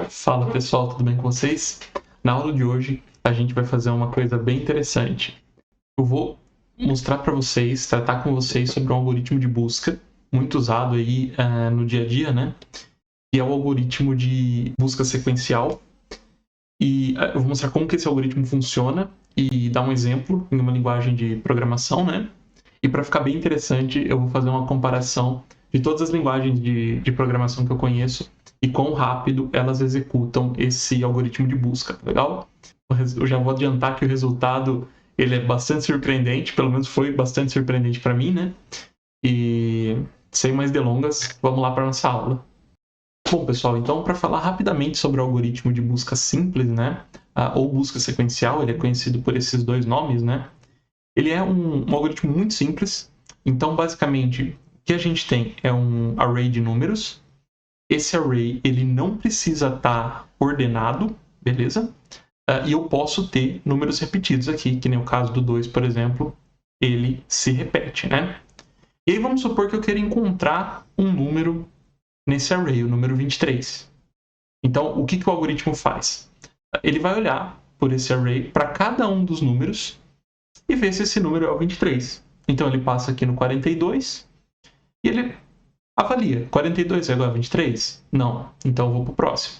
Fala pessoal, tudo bem com vocês? Na aula de hoje a gente vai fazer uma coisa bem interessante. Eu vou mostrar para vocês, tratar com vocês sobre um algoritmo de busca muito usado aí no dia a dia, né? Que é o algoritmo de busca sequencial. E eu vou mostrar como que esse algoritmo funciona e dar um exemplo em uma linguagem de programação, né? E para ficar bem interessante, eu vou fazer uma comparação de todas as linguagens de programação que eu conheço e quão rápido elas executam esse algoritmo de busca, legal? Eu já vou adiantar que o resultado ele é bastante surpreendente, pelo menos foi bastante surpreendente para mim, né? E sem mais delongas, vamos lá para nossa aula. Bom, pessoal, então para falar rapidamente sobre o algoritmo de busca simples, né? Ou busca sequencial, ele é conhecido por esses dois nomes, né? Ele é um algoritmo muito simples. Então, basicamente, o que a gente tem é um array de números. Esse array ele não precisa estar ordenado, beleza? E eu posso ter números repetidos aqui, que nem o caso do 2, por exemplo, ele se repete, né? E aí vamos supor que eu queira encontrar um número nesse array, o número 23. Então, o que o algoritmo faz? Ele vai olhar por esse array para cada um dos números e ver se esse número é o 23. Então ele passa aqui no 42 e ele avalia. 42 é igual a 23? Não. Então eu vou para o próximo.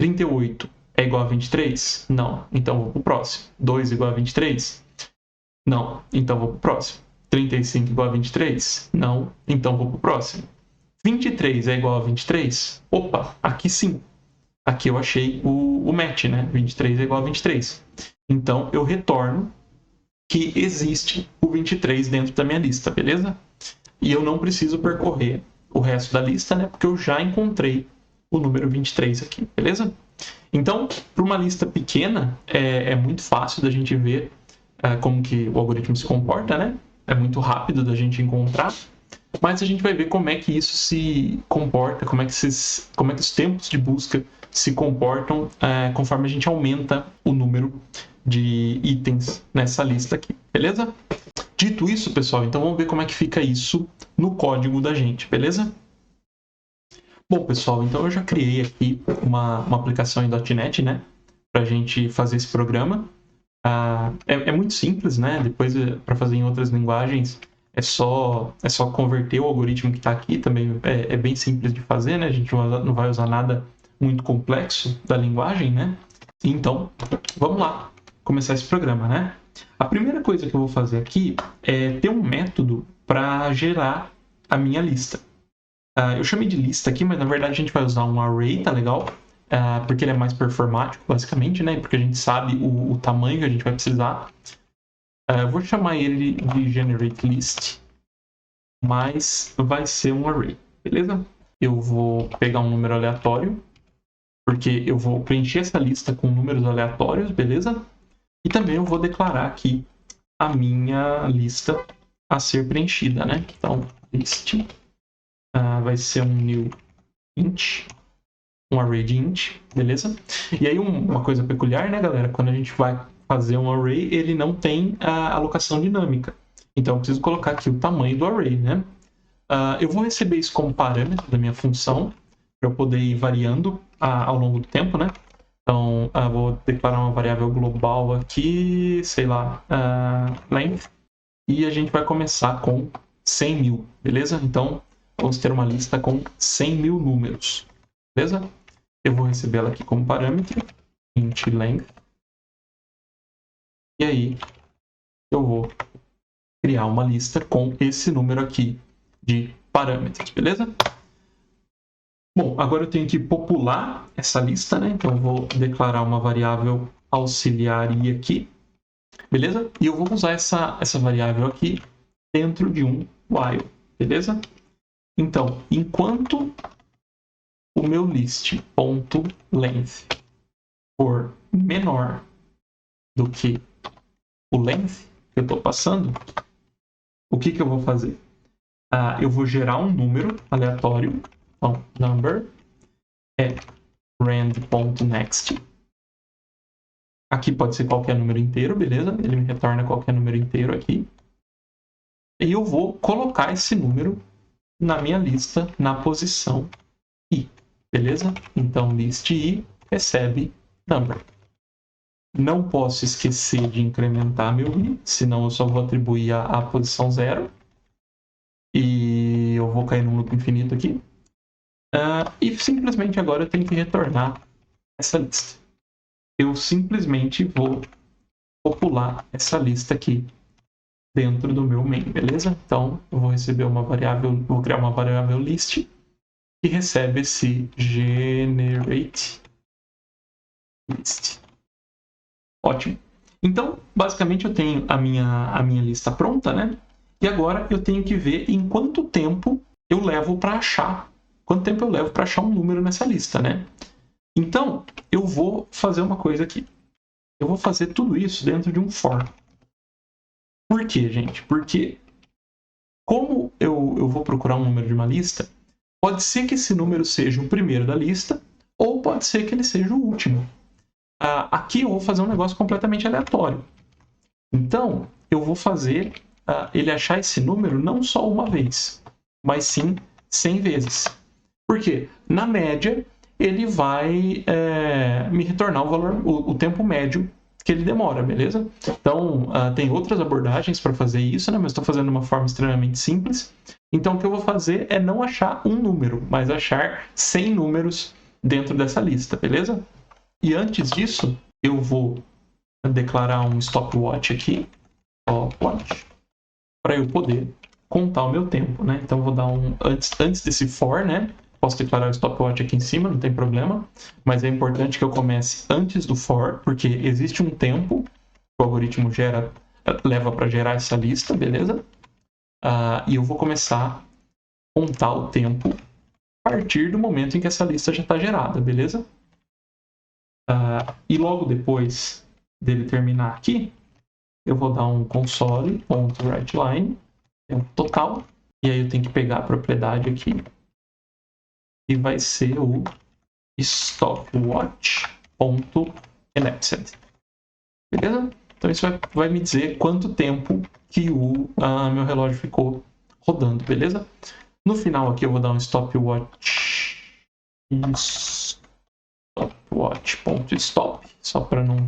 38 é igual a 23? Não. Então eu vou para o próximo. 2 igual a 23? Não. Então eu vou para o próximo. 35 igual a 23? Não. Então eu vou para o próximo. 23 é igual a 23? Opa, aqui sim. Aqui eu achei o match, né? 23 é igual a 23. Então eu retorno que existe o 23 dentro da minha lista, beleza? E eu não preciso percorrer o resto da lista, né? Porque eu já encontrei o número 23 aqui, beleza? Então, para uma lista pequena, é muito fácil da gente ver como que o algoritmo se comporta, né? É muito rápido da gente encontrar, mas a gente vai ver como é que isso se comporta, como é que os tempos de busca se comportam conforme a gente aumenta o número de itens nessa lista aqui, beleza? Dito isso, pessoal, então vamos ver como é que fica isso no código da gente, beleza? Bom, pessoal, então eu já criei aqui uma aplicação em .NET, né? Para a gente fazer esse programa. É muito simples, né? Depois, para fazer em outras linguagens, é só converter o algoritmo que está aqui. Também é bem simples de fazer, né? A gente não vai usar nada muito complexo da linguagem, né? Então, vamos lá começar esse programa, né? A primeira coisa que eu vou fazer aqui é ter um método para gerar a minha lista. Eu chamei de lista aqui, mas na verdade a gente vai usar um array, tá legal? Porque ele é mais performático, basicamente, né? Porque a gente sabe o tamanho que a gente vai precisar. Eu vou chamar ele de generate list, mas vai ser um array, beleza? Eu vou pegar um número aleatório, porque eu vou preencher essa lista com números aleatórios, beleza? E também eu vou declarar aqui a minha lista a ser preenchida, né? Então, list vai ser um new int, um array de int, beleza? E aí uma coisa peculiar, né, galera? Quando a gente vai fazer um array, ele não tem a alocação dinâmica. Então eu preciso colocar aqui o tamanho do array, né? Eu vou receber isso como parâmetro da minha função, para eu poder ir variando ao longo do tempo, né? Então, vou declarar uma variável global aqui, sei lá, length, e a gente vai começar com 100 mil, beleza? Então, vamos ter uma lista com 100 mil números, beleza? Eu vou receber ela aqui como parâmetro, int length, e aí eu vou criar uma lista com esse número aqui de parâmetros, beleza? Bom, agora eu tenho que popular essa lista, né? Então eu vou declarar uma variável auxiliaria aqui, beleza? E eu vou usar essa variável aqui dentro de um while, beleza? Então, enquanto o meu list.length for menor do que o length que eu estou passando, o que eu vou fazer? Eu vou gerar um número aleatório, então number é rand.next. Aqui pode ser qualquer número inteiro, beleza? Ele me retorna qualquer número inteiro aqui. E eu vou colocar esse número na minha lista na posição i. beleza? Então, list I recebe number. Não posso esquecer de incrementar meu I, senão eu só vou atribuir a posição 0. E eu vou cair num loop infinito aqui. E simplesmente agora eu tenho que retornar essa lista. Eu simplesmente vou popular essa lista aqui dentro do meu main, beleza? Então, eu vou receber uma variável, vou criar uma variável list que recebe esse generate list. Ótimo. Então, basicamente, eu tenho a minha lista pronta, né? E agora eu tenho que ver em quanto tempo eu levo para achar. Quanto tempo eu levo para achar um número nessa lista, né? Então, eu vou fazer uma coisa aqui. Eu vou fazer tudo isso dentro de um for. Por quê, gente? Porque como eu vou procurar um número de uma lista, pode ser que esse número seja o primeiro da lista, ou pode ser que ele seja o último. Aqui eu vou fazer um negócio completamente aleatório. Então, eu vou fazer ele achar esse número não só uma vez, mas sim 100 vezes. Por quê? Na média, ele vai me retornar o valor, o tempo médio que ele demora, beleza? Então, tem outras abordagens para fazer isso, né? Mas estou fazendo de uma forma extremamente simples. Então, o que eu vou fazer é não achar um número, mas achar 100 números dentro dessa lista, beleza? E antes disso, eu vou declarar um stopwatch aqui, stopwatch, para eu poder contar o meu tempo, né? Então, eu vou dar antes desse for, né? Posso declarar o stopwatch aqui em cima, não tem problema, mas é importante que eu comece antes do for, porque existe um tempo que o algoritmo leva para gerar essa lista, beleza? E eu vou começar a contar o tempo a partir do momento em que essa lista já está gerada, beleza? E logo depois dele terminar aqui, eu vou dar um console.writeLine, tempo total, e aí eu tenho que pegar a propriedade aqui, e vai ser o stopwatch.elapsed. Beleza? Então isso vai me dizer quanto tempo que o meu relógio ficou rodando, beleza? No final aqui eu vou dar um stopwatch.stop, só para não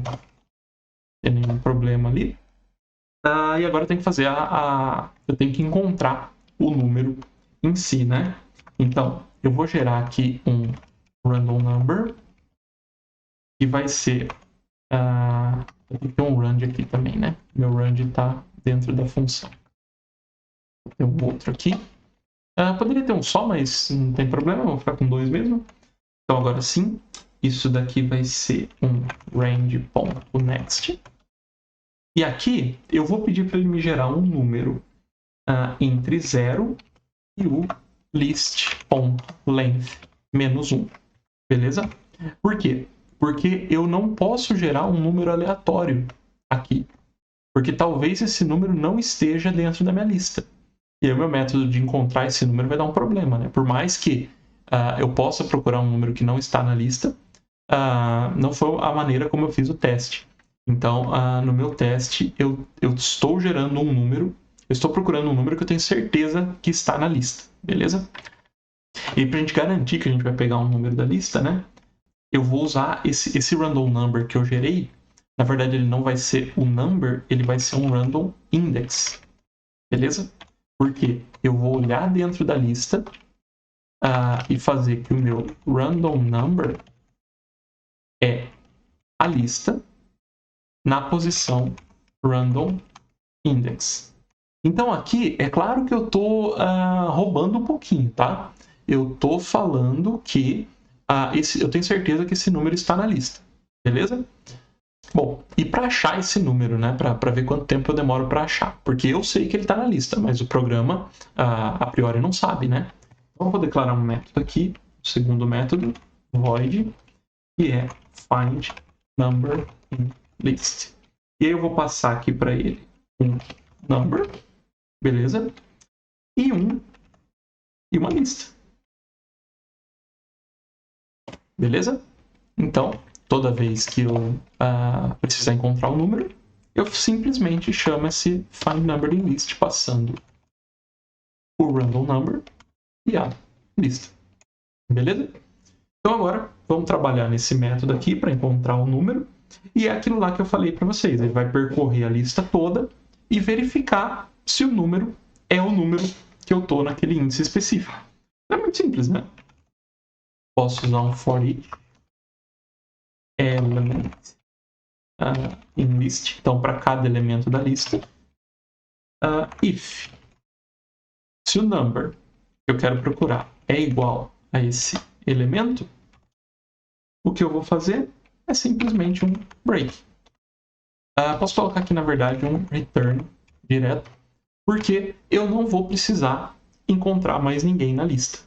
ter nenhum problema ali. E agora eu tenho que fazer eu tenho que encontrar o número em si, né? Então, eu vou gerar aqui um random number, que vai ser... eu tenho que ter um range aqui também, né? Meu range está dentro da função. Vou ter um outro aqui. Poderia ter um só, mas não tem problema, vou ficar com 2 mesmo. Então, agora sim, isso daqui vai ser um range.next. E aqui, eu vou pedir para ele me gerar um número entre 0 e o list.length menos 1. Beleza? Por quê? Porque eu não posso gerar um número aleatório aqui. Porque talvez esse número não esteja dentro da minha lista. E aí o meu método de encontrar esse número vai dar um problema, né? Por mais que eu possa procurar um número que não está na lista, não foi a maneira como eu fiz o teste. Então, no meu teste, eu estou gerando um número, eu estou procurando um número que eu tenho certeza que está na lista, beleza? E para a gente garantir que a gente vai pegar um número da lista, né? Eu vou usar esse random number que eu gerei. Na verdade, ele não vai ser um number, ele vai ser um random index, beleza? Porque eu vou olhar dentro da lista e fazer que o meu random number é a lista na posição random index. Então aqui, é claro que eu estou roubando um pouquinho, tá? Eu estou falando que eu tenho certeza que esse número está na lista, beleza? Bom, e para achar esse número, né? Para ver quanto tempo eu demoro para achar. Porque eu sei que ele está na lista, mas o programa, a priori, não sabe, né? Então, eu vou declarar um método aqui, o segundo método, void, que é find number in list. E aí eu vou passar aqui para ele um number, beleza? E uma lista. Beleza? Então, toda vez que eu precisar encontrar um número, eu simplesmente chamo esse find number in list passando o random number e a lista. Beleza? Então agora vamos trabalhar nesse método aqui para encontrar o número. E é aquilo lá que eu falei para vocês. Ele vai percorrer a lista toda e verificar se o número é o número que eu estou naquele índice específico. É muito simples, né? Posso usar um for each element in list. Então, para cada elemento da lista, if se o number que eu quero procurar é igual a esse elemento, o que eu vou fazer é simplesmente um break. Posso colocar aqui, na verdade, um return direto, porque eu não vou precisar encontrar mais ninguém na lista.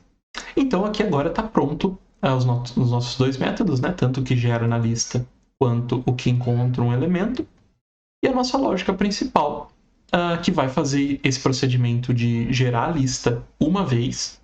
Então, aqui agora está pronto os nossos dois métodos, né? Tanto o que gera na lista quanto o que encontra um elemento. E a nossa lógica principal, que vai fazer esse procedimento de gerar a lista uma vez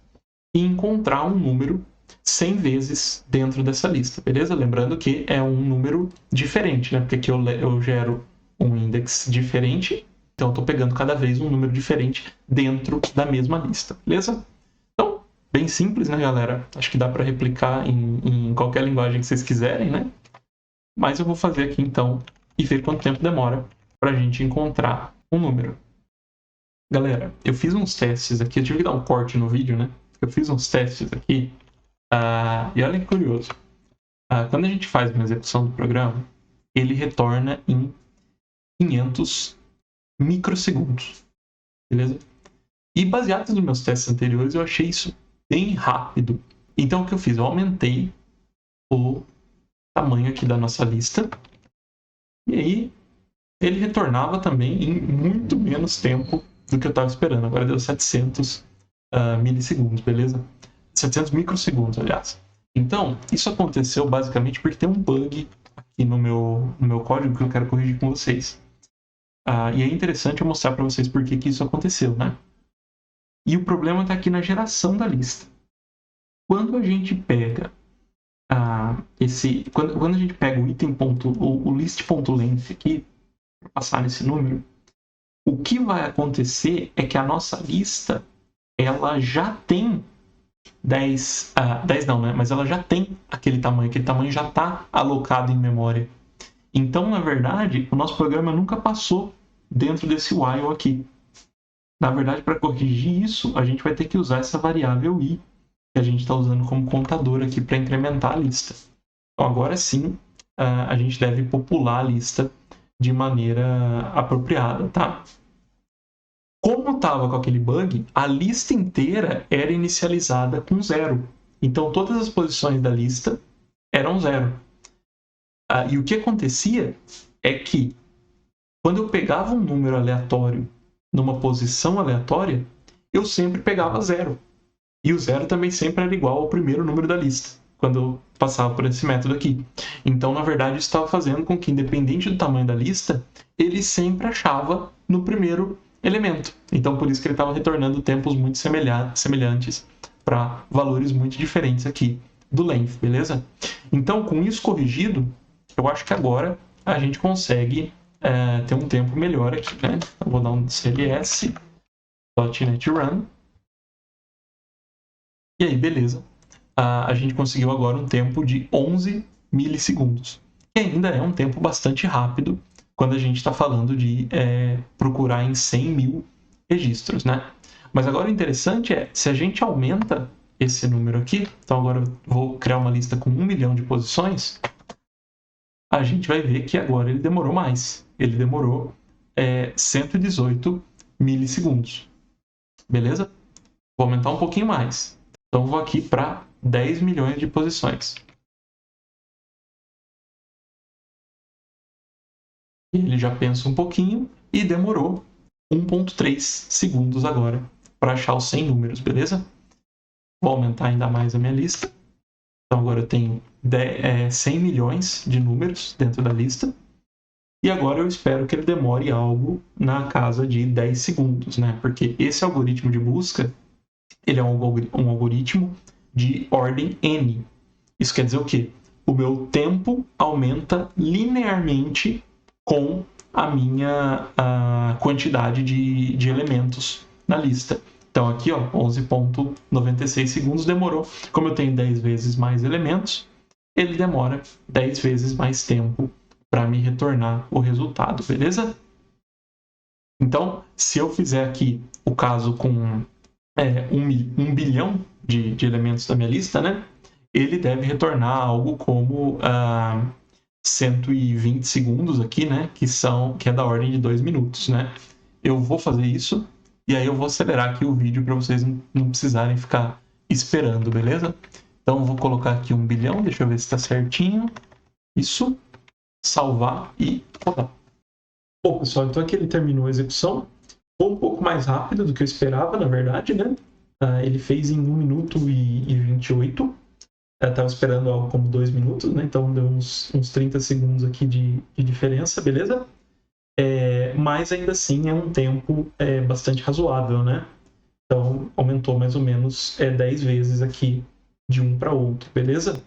e encontrar um número 100 vezes dentro dessa lista, beleza? Lembrando que é um número diferente, né? Porque aqui eu gero um index diferente, então eu estou pegando cada vez um número diferente dentro da mesma lista, beleza? Então, bem simples, né, galera? Acho que dá para replicar em qualquer linguagem que vocês quiserem, né? Mas eu vou fazer aqui, então, e ver quanto tempo demora para a gente encontrar um número. Galera, eu fiz uns testes aqui, eu tive que dar um corte no vídeo, né? Eu fiz uns testes aqui, e olha que curioso. Quando a gente faz uma execução do programa, ele retorna em 500 microsegundos, beleza? E baseado nos meus testes anteriores, eu achei isso bem rápido. Então, o que eu fiz? Eu aumentei o tamanho aqui da nossa lista, e aí ele retornava também em muito menos tempo do que eu estava esperando. Agora deu 700 milissegundos, beleza? 700 microsegundos, aliás. Então, isso aconteceu basicamente porque tem um bug aqui no meu código que eu quero corrigir com vocês. E é interessante eu mostrar para vocês por que isso aconteceu, né? E o problema está aqui na geração da lista. Quando a gente pega quando a gente pega o item o list.length aqui, para passar nesse número, o que vai acontecer é que a nossa lista ela já tem 10 não, né? Mas ela já tem aquele tamanho já está alocado em memória. Então, na verdade, o nosso programa nunca passou dentro desse while aqui. Na verdade, para corrigir isso, a gente vai ter que usar essa variável i, que a gente está usando como contador aqui para incrementar a lista. Então, agora sim, a gente deve popular a lista de maneira apropriada, tá? Como estava com aquele bug, a lista inteira era inicializada com 0. Então, todas as posições da lista eram 0. E o que acontecia é que, quando eu pegava um número aleatório numa posição aleatória, eu sempre pegava 0. E o 0 também sempre era igual ao primeiro número da lista, quando eu passava por esse método aqui. Então, na verdade, isso estava fazendo com que, independente do tamanho da lista, ele sempre achava no primeiro elemento. Então, por isso que ele estava retornando tempos muito semelhantes para valores muito diferentes aqui do length, beleza? Então, com isso corrigido, eu acho que agora a gente consegue ter um tempo melhor aqui, né? Eu vou dar um cls.netrun. E aí, beleza. A gente conseguiu agora um tempo de 11 milissegundos. Que ainda é um tempo bastante rápido quando a gente está falando de procurar em 100 mil registros, né? Mas agora o interessante é, se a gente aumenta esse número aqui, então agora eu vou criar uma lista com 1 milhão de posições, a gente vai ver que agora ele demorou mais. Ele demorou 118 milissegundos. Beleza? Vou aumentar um pouquinho mais. Então, vou aqui para 10 milhões de posições. Ele já pensa um pouquinho e demorou 1,3 segundos agora para achar os 100 números, beleza? Vou aumentar ainda mais a minha lista. Então, agora eu tenho 100 milhões de números dentro da lista. E agora eu espero que ele demore algo na casa de 10 segundos, né? Porque esse algoritmo de busca, ele é um algoritmo de ordem n. Isso quer dizer o quê? O meu tempo aumenta linearmente com a minha quantidade de elementos na lista. Então aqui, ó, 11,96 segundos demorou. Como eu tenho 10 vezes mais elementos, ele demora 10 vezes mais tempo para me retornar o resultado, beleza? Então, se eu fizer aqui o caso com 1 bilhão de elementos da minha lista, né? Ele deve retornar algo como 120 segundos aqui, né? Que é da ordem de 2 minutos, né? Eu vou fazer isso e aí eu vou acelerar aqui o vídeo para vocês não precisarem ficar esperando, beleza? Então eu vou colocar aqui 1 bilhão, deixa eu ver se está certinho. Isso, salvar e rodar. Bom, pessoal, então aqui ele terminou a execução. Foi um pouco mais rápido do que eu esperava, na verdade, né? Ele fez em 1 minuto e 28. Eu estava esperando algo como 2 minutos, né? Então deu uns 30 segundos aqui de diferença, beleza? Mas ainda assim é um tempo bastante razoável, né? Então aumentou mais ou menos 10 vezes aqui de um para outro, beleza?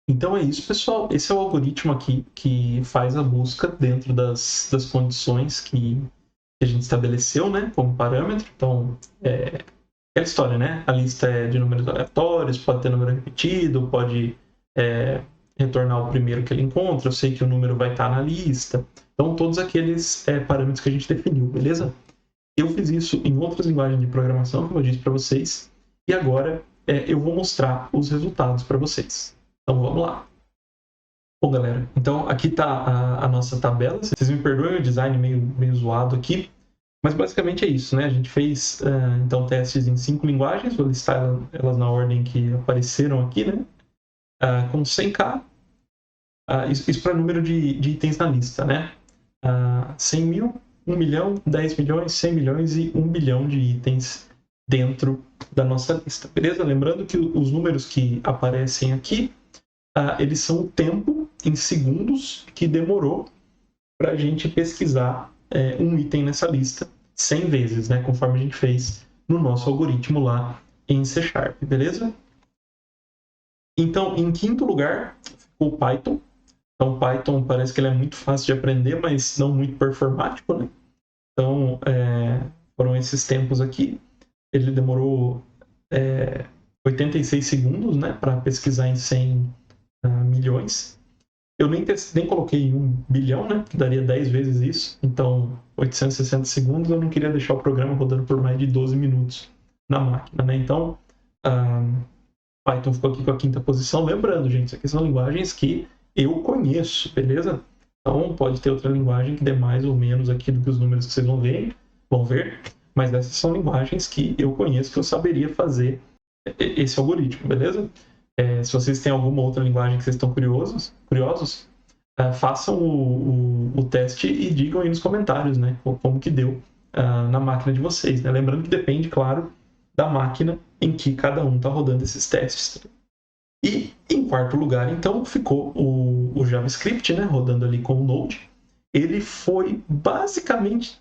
Então é isso, pessoal. Esse é o algoritmo aqui que faz a busca dentro das condições que a gente estabeleceu, né, como parâmetro. Então, aquela história, né? A lista é de números aleatórios, pode ter número repetido, pode retornar o primeiro que ele encontra. Eu sei que o número vai estar na lista. Então, todos aqueles parâmetros que a gente definiu, beleza? Eu fiz isso em outras linguagens de programação, como eu disse para vocês, e agora eu vou mostrar os resultados para vocês. Então, vamos lá. Bom, galera, então aqui está a nossa tabela. Vocês me perdoem o design meio zoado aqui, mas basicamente é isso, né? A gente fez, então, testes em 5 linguagens, vou listar elas na ordem que apareceram aqui, né? Com 100k, isso para número de itens na lista, né? 100 mil, 1 milhão, 10 milhões, 100 milhões e 1 bilhão de itens dentro da nossa lista, beleza? Lembrando que os números que aparecem aqui, eles são o tempo em segundos que demorou para a gente pesquisar um item nessa lista 100 vezes, né? Conforme a gente fez no nosso algoritmo lá em C#, beleza? Então, em quinto lugar, ficou o Python. Então, o Python parece que ele é muito fácil de aprender, mas não muito performático, né? Então, foram esses tempos aqui. Ele demorou 86 segundos, né, para pesquisar em 100 milhões. Eu nem coloquei 1 bilhão, né, que daria 10 vezes isso. Então, 860 segundos, eu não queria deixar o programa rodando por mais de 12 minutos na máquina, né? Então, Python ficou aqui com a quinta posição. Lembrando, gente, isso aqui são linguagens que eu conheço, beleza? Então, pode ter outra linguagem que dê mais ou menos aqui do que os números que vocês vão ver, mas essas são linguagens que eu conheço, que eu saberia fazer esse algoritmo, beleza? Se vocês têm alguma outra linguagem que vocês estão curiosos, façam o teste e digam aí nos comentários, né, como que deu na máquina de vocês, né? Lembrando que depende, claro, da máquina em que cada um está rodando esses testes. E em quarto lugar, então, ficou o JavaScript, né, rodando ali com o Node. Ele foi basicamente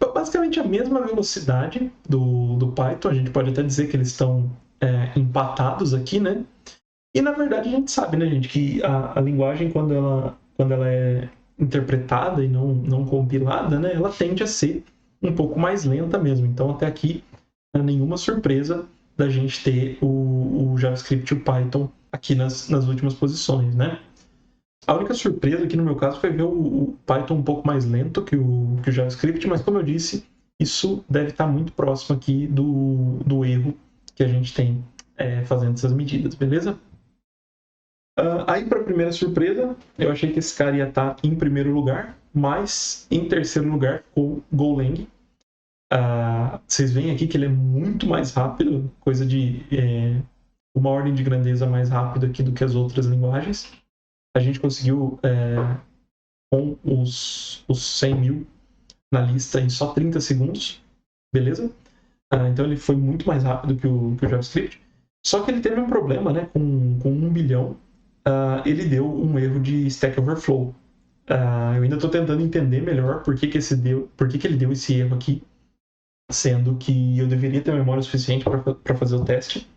a mesma velocidade do Python. A gente pode até dizer que eles estão empatados aqui, né? E na verdade a gente sabe, né, gente, que a linguagem, quando ela é interpretada e não compilada, né, ela tende a ser um pouco mais lenta mesmo. Então até aqui não é nenhuma surpresa da gente ter o JavaScript e o Python aqui nas últimas posições, né? A única surpresa aqui no meu caso foi ver o Python um pouco mais lento que o JavaScript, mas como eu disse, isso deve estar muito próximo aqui do erro que a gente tem fazendo essas medidas, beleza? Aí, para a primeira surpresa, eu achei que esse cara ia estar em primeiro lugar, mas em terceiro lugar ficou Golang. Vocês veem aqui que ele é muito mais rápido, coisa de uma ordem de grandeza mais rápido aqui do que as outras linguagens. A gente conseguiu, com os 100 mil na lista em só 30 segundos, beleza? Então ele foi muito mais rápido que o JavaScript. Só que ele teve um problema, né? Com 1 bilhão, ele deu um erro de Stack Overflow. Eu ainda estou tentando entender melhor por que ele deu esse erro aqui, sendo que eu deveria ter memória suficiente para fazer o teste.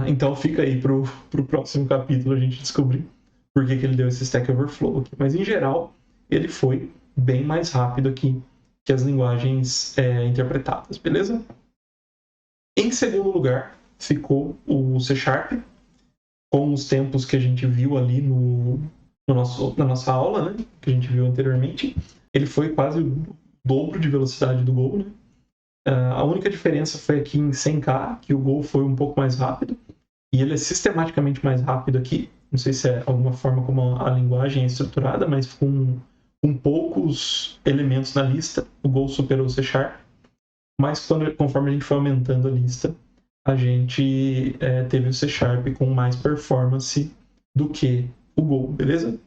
Então fica aí para o próximo capítulo a gente descobrir por que ele deu esse Stack Overflow aqui. Mas em geral, ele foi bem mais rápido aqui que as linguagens interpretadas, beleza? Em segundo lugar, ficou o C#, com os tempos que a gente viu ali na nossa aula, né? Que a gente viu anteriormente. Ele foi quase o dobro de velocidade do Go, né? A única diferença foi aqui em 100K, que o Go foi um pouco mais rápido, e ele é sistematicamente mais rápido aqui. Não sei se é alguma forma como a linguagem é estruturada, mas com poucos elementos na lista, o Go superou o C#. Mas conforme a gente foi aumentando a lista, a gente teve o C# com mais performance do que o Go, beleza?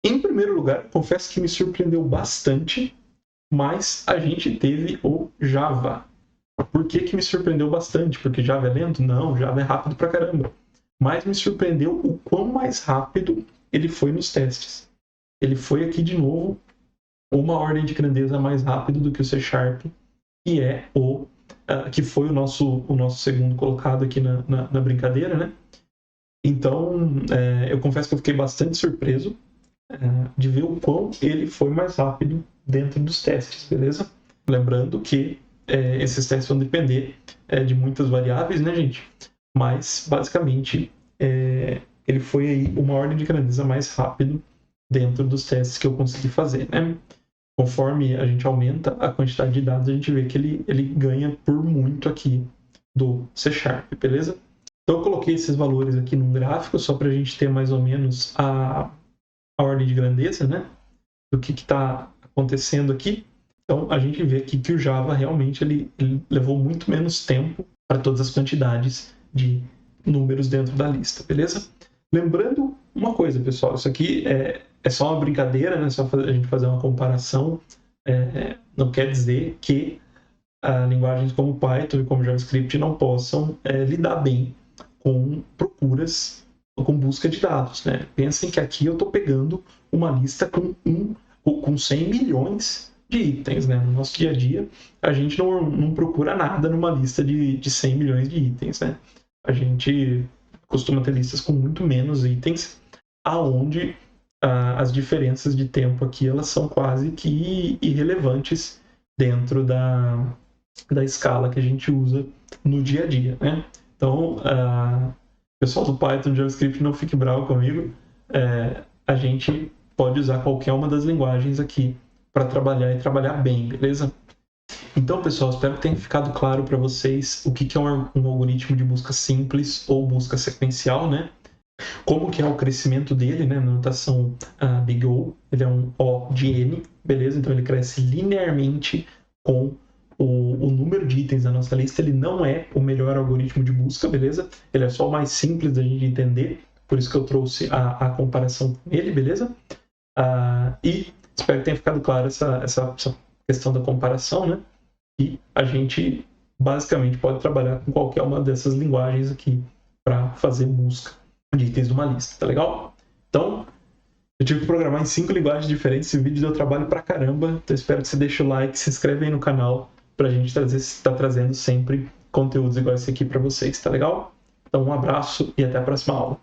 Em primeiro lugar, confesso que me surpreendeu bastante, mas a gente teve o Java. Por que me surpreendeu bastante? Porque Java é lento? Não, Java é rápido pra caramba. Mas me surpreendeu o quão mais rápido ele foi nos testes. Ele foi aqui de novo uma ordem de grandeza mais rápido do que o C#, que é que foi o nosso segundo colocado aqui na brincadeira, né? Então, eu confesso que eu fiquei bastante surpreso de ver o quão ele foi mais rápido dentro dos testes, beleza? Lembrando que esses testes vão depender de muitas variáveis, né, gente? Mas, basicamente, ele foi aí uma ordem de grandeza mais rápido dentro dos testes que eu consegui fazer, né? Conforme a gente aumenta a quantidade de dados, a gente vê que ele ganha por muito aqui do C#, beleza? Então eu coloquei esses valores aqui num gráfico só para a gente ter mais ou menos a ordem de grandeza, né? Do que está acontecendo aqui. Então a gente vê aqui que o Java realmente ele levou muito menos tempo para todas as quantidades de números dentro da lista, beleza? Lembrando uma coisa, pessoal, isso aqui é só uma brincadeira, né? Só a gente fazer uma comparação. Não quer dizer que linguagens como Python e como JavaScript não possam lidar bem com procuras ou com busca de dados, né? Pensem que aqui eu estou pegando uma lista com 100 milhões de itens, né? No nosso dia a dia, a gente não procura nada numa lista de 100 milhões de itens, né? A gente costuma ter listas com muito menos itens, aonde as diferenças de tempo aqui elas são quase que irrelevantes dentro da escala que a gente usa no dia a dia, né? Então, pessoal do Python, JavaScript, não fique bravo comigo. A gente pode usar qualquer uma das linguagens aqui para trabalhar e trabalhar bem, beleza? Então, pessoal, espero que tenha ficado claro para vocês o que é um algoritmo de busca simples ou busca sequencial, né? Como que é o crescimento dele, né? Na notação Big O, ele é um O de N, beleza? Então ele cresce linearmente com o número de itens da nossa lista. Ele não é o melhor algoritmo de busca, beleza? Ele é só o mais simples da gente entender, por isso que eu trouxe a comparação com ele, beleza? E espero que tenha ficado claro essa questão da comparação, né? E a gente basicamente pode trabalhar com qualquer uma dessas linguagens aqui para fazer busca de itens de uma lista, tá legal? Então, eu tive que programar em 5 linguagens diferentes. Esse vídeo deu trabalho pra caramba, então espero que você deixe o like, se inscreve aí no canal pra gente estar trazendo sempre conteúdos igual esse aqui pra vocês, tá legal? Então, um abraço e até a próxima aula.